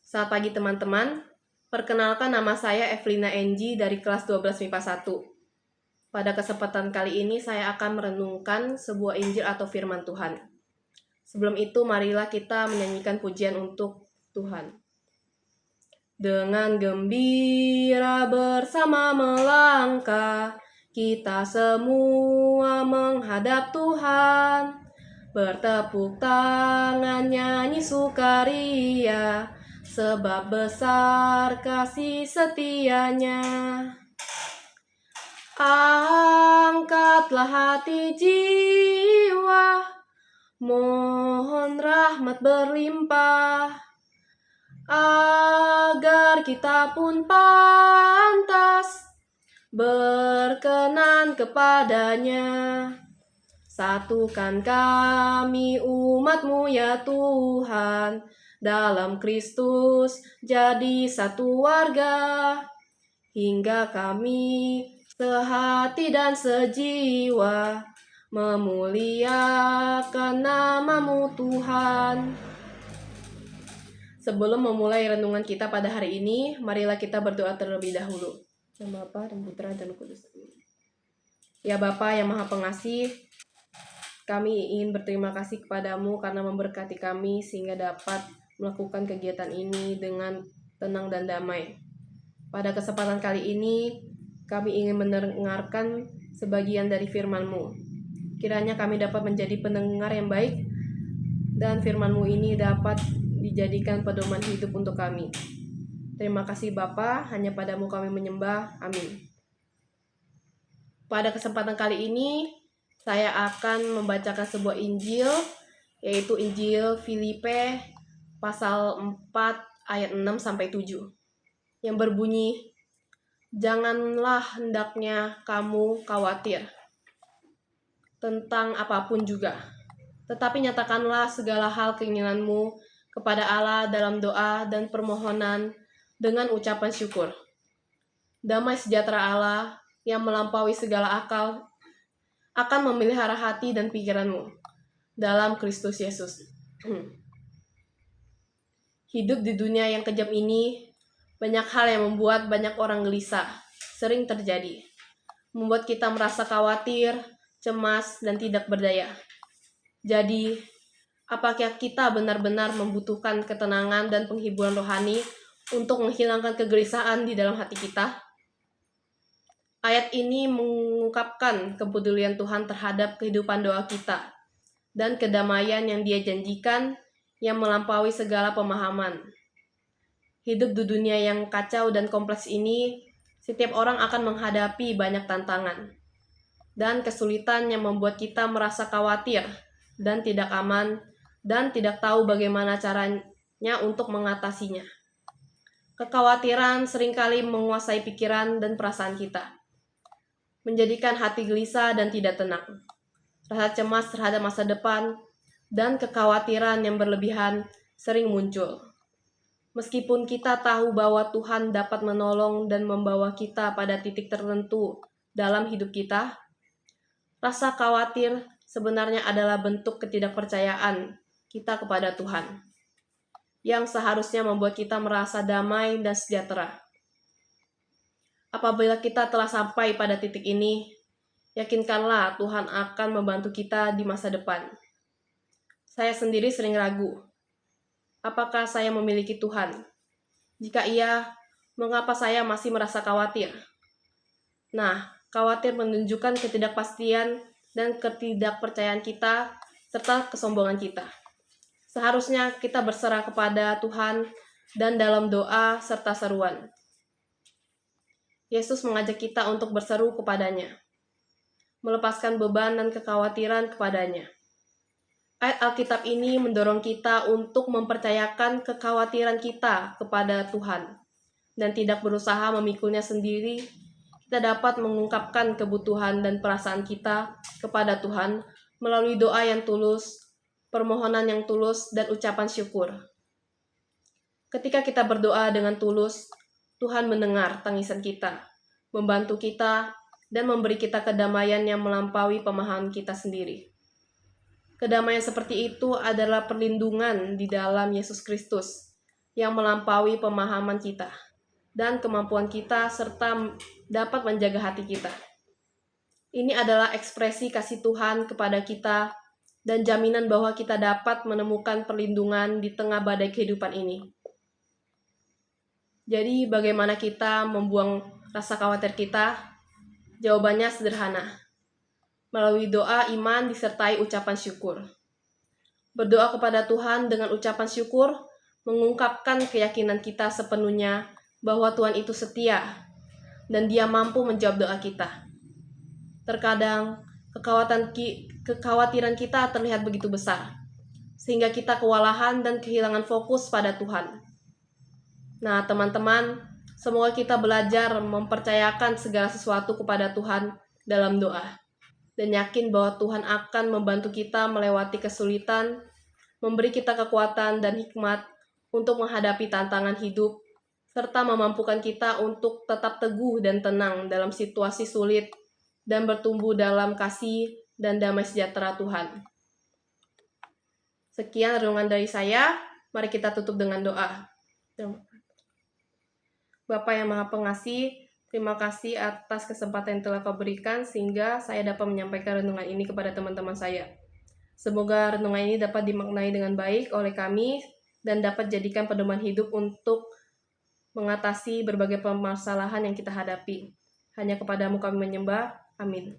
Selamat pagi teman-teman. Perkenalkan, nama saya Evelina Enji dari kelas 12 MIPA 1. Pada kesempatan kali ini saya akan merenungkan sebuah Injil atau firman Tuhan. Sebelum itu marilah kita menyanyikan pujian untuk Tuhan. Dengan gembira bersama melangkah, kita semua menghadap Tuhan. Bertepuk tangan nyanyi sukaria, sebab besar kasih setianya. Angkatlah hati jiwa, mohon rahmat berlimpah, agar kita pun pantas berkenan kepadanya. Satukan kami umat-Mu ya Tuhan, dalam Kristus jadi satu warga, hingga kami sehati dan sejiwa memuliakan nama-Mu Tuhan. Sebelum memulai renungan kita pada hari ini, marilah kita berdoa terlebih dahulu. Nama Bapa dan Putra dan Roh Kudus. Ya Bapa yang Maha Pengasih, kami ingin berterima kasih kepadamu karena memberkati kami sehingga dapat melakukan kegiatan ini dengan tenang dan damai. Pada kesempatan kali ini, kami ingin mendengarkan sebagian dari firman-Mu. Kiranya kami dapat menjadi pendengar yang baik dan firman-Mu ini dapat dijadikan pedoman hidup untuk kami. Terima kasih Bapa, hanya padamu kami menyembah. Amin. Pada kesempatan kali ini, saya akan membacakan sebuah Injil, yaitu Injil Filipi pasal 4 ayat 6-7, yang berbunyi, "Janganlah hendaknya kamu khawatir tentang apapun juga, tetapi nyatakanlah segala hal keinginanmu kepada Allah dalam doa dan permohonan dengan ucapan syukur. Damai sejahtera Allah yang melampaui segala akal akan memelihara hati dan pikiranmu dalam Kristus Yesus." Hidup di dunia yang kejam ini, banyak hal yang membuat banyak orang gelisah, sering terjadi. Membuat kita merasa khawatir, cemas, dan tidak berdaya. Jadi, apakah kita benar-benar membutuhkan ketenangan dan penghiburan rohani untuk menghilangkan kegelisahan di dalam hati kita? Ayat ini mengungkapkan kepedulian Tuhan terhadap kehidupan doa kita dan kedamaian yang Dia janjikan yang melampaui segala pemahaman. Hidup di dunia yang kacau dan kompleks ini, setiap orang akan menghadapi banyak tantangan dan kesulitan yang membuat kita merasa khawatir dan tidak aman dan tidak tahu bagaimana caranya untuk mengatasinya. Kekhawatiran seringkali menguasai pikiran dan perasaan kita, menjadikan hati gelisah dan tidak tenang. Rasa cemas terhadap masa depan dan kekhawatiran yang berlebihan sering muncul. Meskipun kita tahu bahwa Tuhan dapat menolong dan membawa kita pada titik tertentu dalam hidup kita, rasa khawatir sebenarnya adalah bentuk ketidakpercayaan kita kepada Tuhan, yang seharusnya membuat kita merasa damai dan sejahtera. Apabila kita telah sampai pada titik ini, yakinkanlah Tuhan akan membantu kita di masa depan. Saya sendiri sering ragu, apakah saya memiliki Tuhan? Jika iya, mengapa saya masih merasa khawatir? Nah, khawatir menunjukkan ketidakpastian dan ketidakpercayaan kita, serta kesombongan kita. Seharusnya kita berserah kepada Tuhan dan dalam doa serta seruan. Yesus mengajak kita untuk berseru kepadanya, melepaskan beban dan kekhawatiran kepadanya. Ayat Alkitab ini mendorong kita untuk mempercayakan kekhawatiran kita kepada Tuhan dan tidak berusaha memikulnya sendiri. Kita dapat mengungkapkan kebutuhan dan perasaan kita kepada Tuhan melalui doa yang tulus, permohonan yang tulus, dan ucapan syukur. Ketika kita berdoa dengan tulus, Tuhan mendengar tangisan kita, membantu kita, dan memberi kita kedamaian yang melampaui pemahaman kita sendiri. Kedamaian seperti itu adalah perlindungan di dalam Yesus Kristus yang melampaui pemahaman kita dan kemampuan kita serta dapat menjaga hati kita. Ini adalah ekspresi kasih Tuhan kepada kita dan jaminan bahwa kita dapat menemukan perlindungan di tengah badai kehidupan ini. Jadi bagaimana kita membuang rasa khawatir kita? Jawabannya sederhana. Melalui doa, iman, disertai ucapan syukur. Berdoa kepada Tuhan dengan ucapan syukur, mengungkapkan keyakinan kita sepenuhnya bahwa Tuhan itu setia, dan Dia mampu menjawab doa kita. Terkadang, kekhawatiran kita terlihat begitu besar, sehingga kita kewalahan dan kehilangan fokus pada Tuhan. Nah, teman-teman, semoga kita belajar mempercayakan segala sesuatu kepada Tuhan dalam doa, dan yakin bahwa Tuhan akan membantu kita melewati kesulitan, memberi kita kekuatan dan hikmat untuk menghadapi tantangan hidup, serta memampukan kita untuk tetap teguh dan tenang dalam situasi sulit dan bertumbuh dalam kasih dan damai sejahtera Tuhan. Sekian renungan dari saya, mari kita tutup dengan doa. Bapa yang Maha Pengasih, terima kasih atas kesempatan yang telah Kau berikan sehingga saya dapat menyampaikan renungan ini kepada teman-teman saya. Semoga renungan ini dapat dimaknai dengan baik oleh kami dan dapat jadikan pedoman hidup untuk mengatasi berbagai permasalahan yang kita hadapi. Hanya kepadamu kami menyembah. Amin.